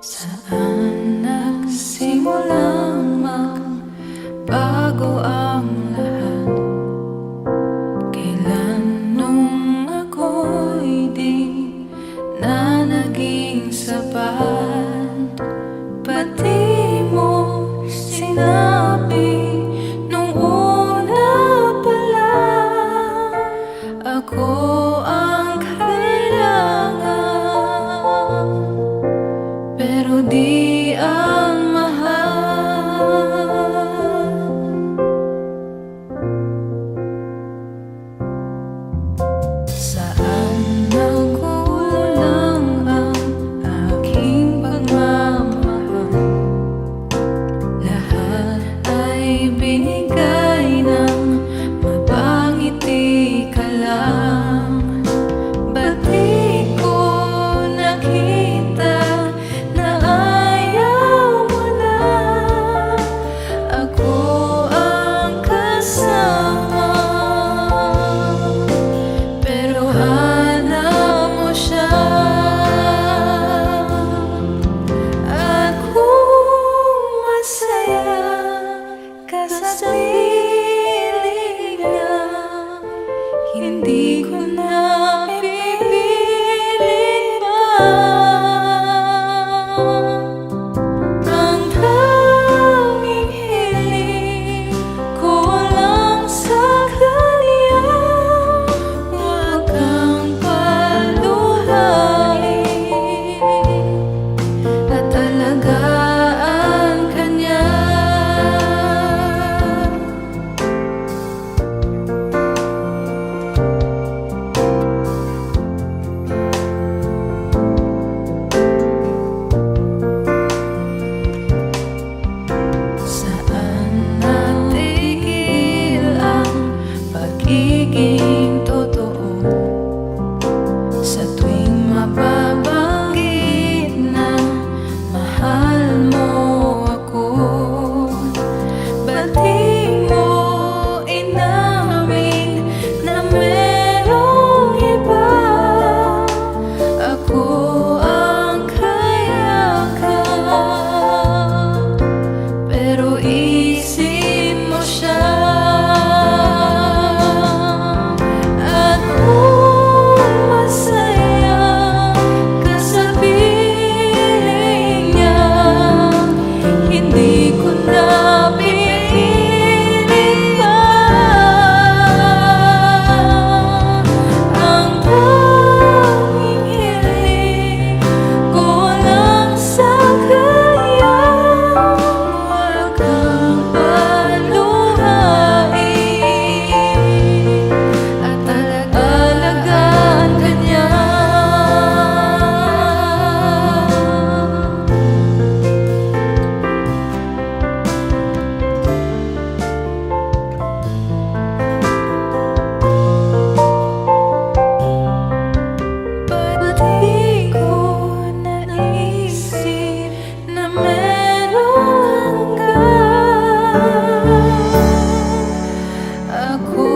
Saan nagsimulang magbago ang lahat? Kailan nung ako'y di na naging sapat? Pati mo sinabi nung una pa lang, ako ang kailangan, pero di ang mahal. Saan nagkulang ang aking pagmamahal? Lahat ay binigay ng mapangiti ka lang. Ba't di ko nakita na ayaw mo na ako ang kasama? Pero hanap mo siya, at kung masaya ka sa piling niya, hindi ko na pipilit pa. Ang tanging hiling ko lang sa kanya, huwag kang paluhain at alagaan ka niya. Saan natigil ang pagiging totoo? Sa tuwing mababanggit na mahal mo ako, ba't di mo inamin na merong iba? Ako ang kayakan, pero isip mo siya. At kung masaya ka sa piling niya, hindi ko na pipilit pa. Ang tanging hiling ko lang sa kanya, huwag kang paluhain at alagaan ka niya. Ba't di ko naisip na merong hanggan? Ako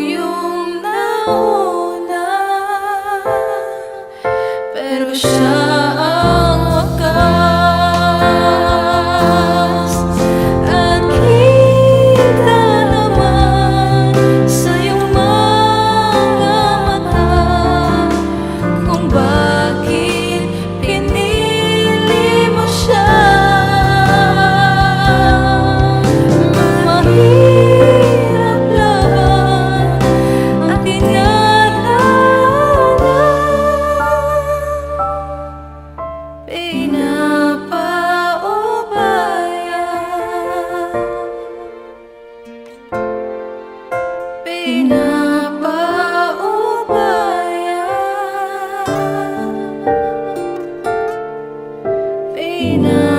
yung nauna, pero siya ang wakas. At kita naman sa iyong mga mata kung bakit pinili mo siya. Mahirap laban at dinadaanan, pinapaubaya, pinapaubaya,